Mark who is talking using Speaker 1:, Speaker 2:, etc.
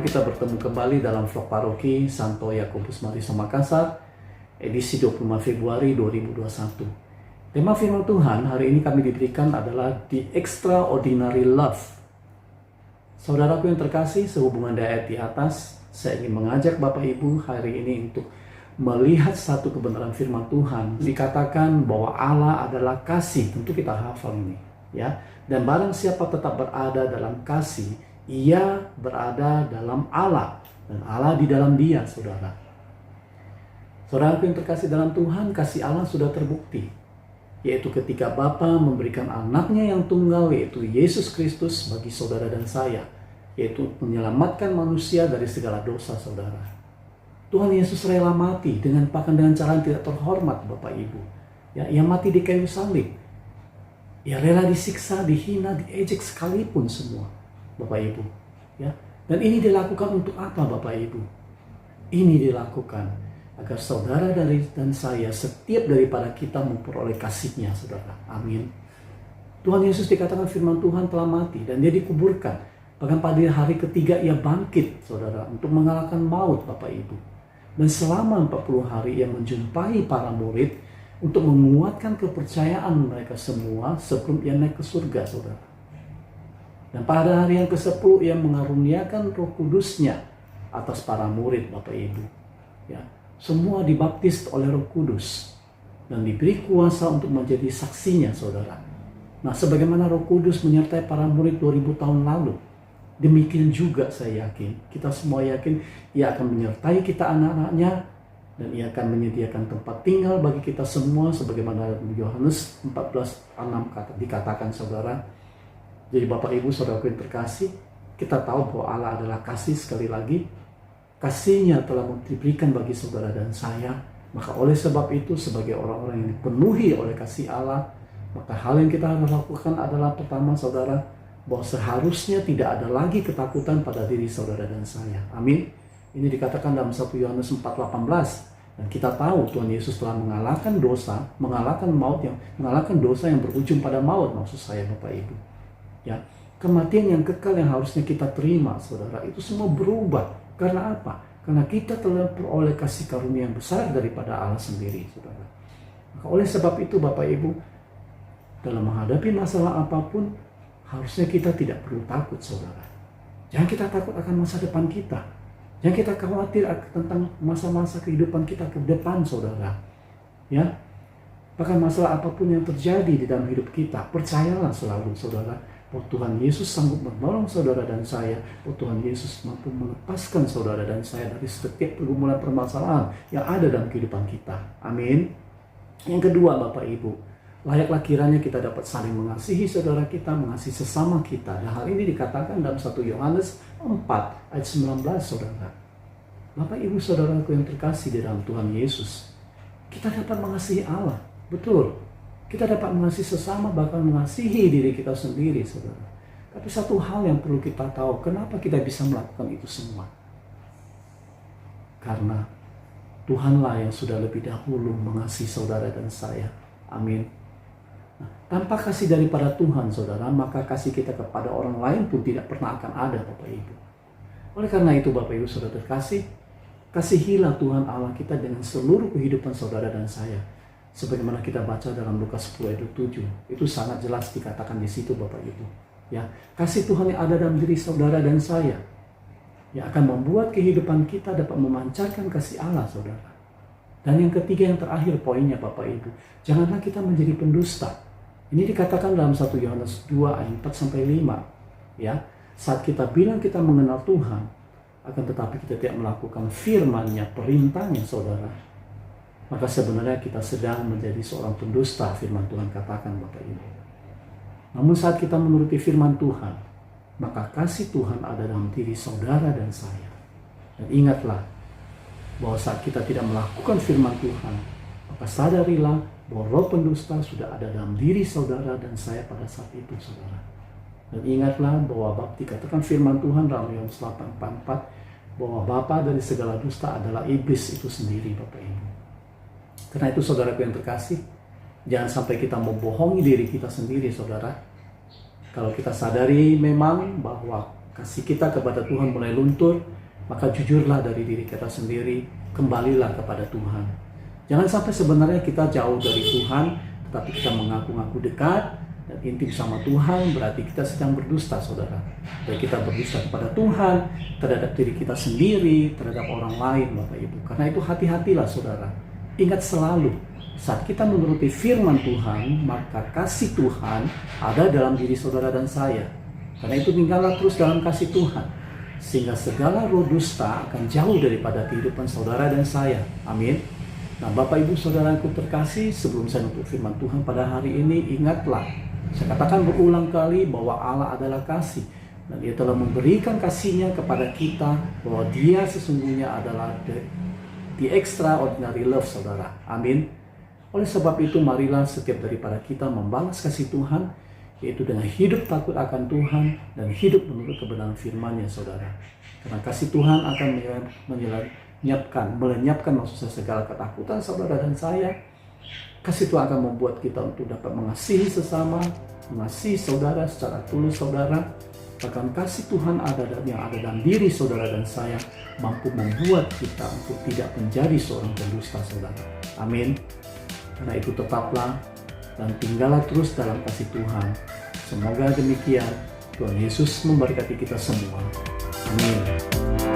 Speaker 1: Ibu, kita bertemu kembali dalam vlog paroki Santo Yakobus Maris Makassar, edisi 25 Februari 2021. Tema firman Tuhan hari ini kami diberikan adalah The Extraordinary Love. Saudaraku yang terkasih, sehubungan dengan ayat di atas, saya ingin mengajak Bapak Ibu hari ini untuk melihat satu kebenaran firman Tuhan. Dikatakan bahwa Allah adalah kasih, tentu kita hafal ini, ya. Dan barang siapa tetap berada dalam kasih, ia berada dalam Allah, dan Allah di dalam dia, saudara. Saudaraku yang terkasih dalam Tuhan, kasih Allah sudah terbukti, yaitu ketika Bapa memberikan anaknya yang tunggal, yaitu Yesus Kristus bagi saudara dan saya, yaitu menyelamatkan manusia dari segala dosa, saudara. Tuhan Yesus rela mati bahkan dengan cara yang tidak terhormat, Bapak Ibu. Ya, ia mati di kayu salib. Ia rela disiksa, dihina, diejek sekalipun semua, Bapak Ibu. Ya, dan ini dilakukan untuk apa, Bapak Ibu? Ini dilakukan agar saudara dan saya, setiap daripada kita memperoleh kasih-Nya, saudara. Amin. Tuhan Yesus dikatakan firman Tuhan telah mati dan dia dikuburkan. Bahkan pada hari ketiga ia bangkit, saudara, untuk mengalahkan maut, Bapak Ibu. Dan selama 40 hari ia menjumpai para murid untuk menguatkan kepercayaan mereka semua sebelum ia naik ke surga, saudara. Dan pada hari yang ke-10 ia mengaruniakan Roh Kudus-Nya atas para murid, Bapak Ibu. Ya, semua dibaptis oleh Roh Kudus dan diberi kuasa untuk menjadi saksinya, saudara. Nah, sebagaimana Roh Kudus menyertai para murid 2000 tahun lalu, demikian juga saya yakin, kita semua yakin ia akan menyertai kita anak-anaknya, dan ia akan menyediakan tempat tinggal bagi kita semua sebagaimana Yohanes 14:6 dikatakan, saudara. Jadi Bapak Ibu saudaraku yang terkasih, kita tahu bahwa Allah adalah kasih. Sekali lagi, kasih-Nya telah diberikan bagi saudara dan saya. Maka oleh sebab itu, sebagai orang-orang yang dipenuhi oleh kasih Allah, maka hal yang kita harus lakukan adalah pertama, saudara, bahwa seharusnya tidak ada lagi ketakutan pada diri saudara dan saya. Amin. Ini dikatakan dalam 1 Yohanes 4:18. Dan kita tahu Tuhan Yesus telah mengalahkan dosa, mengalahkan dosa yang berujung pada maut, maksud saya, Bapak Ibu. Ya, kematian yang kekal yang harusnya kita terima, saudara, itu semua berubah. Karena apa? Karena kita telah peroleh kasih karunia yang besar daripada Allah sendiri, saudara. Maka oleh sebab itu, Bapak Ibu, dalam menghadapi masalah apapun, harusnya kita tidak perlu takut, saudara. Jangan kita takut akan masa depan kita. Jangan kita khawatir tentang masa-masa kehidupan kita ke depan, saudara. Ya, bahkan masalah apapun yang terjadi di dalam hidup kita, percayalah selalu, saudara, bahwa Tuhan Yesus sanggup menolong saudara dan saya. Bahwa Tuhan Yesus mampu melepaskan saudara dan saya dari setiap pergumulan permasalahan yang ada dalam kehidupan kita. Amin. Yang kedua, Bapak Ibu, layaklah kiranya kita dapat saling mengasihi saudara kita, mengasihi sesama kita. Dan hal ini dikatakan dalam 1 Yohanes 4 ayat 19, saudara. Bapak Ibu saudaraku yang terkasih di dalam Tuhan Yesus, kita dapat mengasihi Allah. Betul, kita dapat mengasihi sesama, bahkan mengasihi diri kita sendiri, saudara. Tapi satu hal yang perlu kita tahu, kenapa kita bisa melakukan itu semua? Karena Tuhanlah yang sudah lebih dahulu mengasihi saudara dan saya. Amin. Tanpa kasih daripada Tuhan, saudara, maka kasih kita kepada orang lain pun tidak pernah akan ada, Bapak Ibu. Oleh karena itu, Bapak Ibu saudara terkasih, kasihilah Tuhan Allah kita dengan seluruh kehidupan saudara dan saya. Sebagaimana kita baca dalam Lukas 10 ayat 7, itu sangat jelas dikatakan di situ, Bapak Ibu. Ya, kasih Tuhan yang ada dalam diri saudara dan saya, yang akan membuat kehidupan kita dapat memancarkan kasih Allah, saudara. Dan yang ketiga, yang terakhir poinnya, Bapak Ibu, janganlah kita menjadi pendusta. Ini dikatakan dalam 1 Yohanes 2 ayat 4-5. Ya, saat kita bilang kita mengenal Tuhan, akan tetapi kita tidak melakukan firman-Nya, perintah-Nya, saudara, maka sebenarnya kita sedang menjadi seorang pendusta, firman Tuhan katakan, Bapak Ibu. Namun saat kita menuruti firman Tuhan, maka kasih Tuhan ada dalam diri saudara dan saya. Dan ingatlah bahwa saat kita tidak melakukan firman Tuhan, maka sadarilah bahwa roh pendusta sudah ada dalam diri saudara dan saya pada saat itu, saudara. Dan ingatlah bahwa dikatakan firman Tuhan dalam Yohanes 8:4 bahwa bapa dari segala dusta adalah iblis itu sendiri, Bapak Ibu. Karena itu, saudaraku yang terkasih, jangan sampai kita membohongi diri kita sendiri, saudara. Kalau kita sadari memang bahwa kasih kita kepada Tuhan mulai luntur, maka jujurlah dari diri kita sendiri, kembalilah kepada Tuhan. Jangan sampai sebenarnya kita jauh dari Tuhan, tetapi kita mengaku-ngaku dekat dan intim sama Tuhan, berarti kita sedang berdusta, saudara. Dan kita berdusta kepada Tuhan, terhadap diri kita sendiri, terhadap orang lain, Bapak Ibu. Karena itu hati-hatilah, saudara. Ingat selalu, saat kita menuruti firman Tuhan, maka kasih Tuhan ada dalam diri saudara dan saya. Karena itu tinggallah terus dalam kasih Tuhan, sehingga segala roh dusta akan jauh daripada kehidupan saudara dan saya. Amin. Nah, Bapak Ibu Saudaraku terkasih, sebelum saya menutup firman Tuhan pada hari ini, ingatlah, saya katakan berulang kali bahwa Allah adalah kasih. Dan Dia telah memberikan kasih-Nya kepada kita, bahwa Dia sesungguhnya adalah the extraordinary love, saudara. Amin. Oleh sebab itu, marilah setiap daripada kita membalas kasih Tuhan, yaitu dengan hidup takut akan Tuhan dan hidup menurut kebenaran firman-Nya, saudara. Karena kasih Tuhan akan melenyapkan maksud saya segala ketakutan saudara dan saya. Kasih Tuhan akan membuat kita untuk dapat mengasihi sesama, mengasihi saudara secara tulus, saudara. Bahkan kasih Tuhan yang ada dalam diri saudara dan saya mampu membuat kita untuk tidak menjadi seorang pendusta, saudara. Amin. Karena itu tetaplah dan tinggallah terus dalam kasih Tuhan. Semoga demikian. Tuhan Yesus memberkati kita semua. Amin.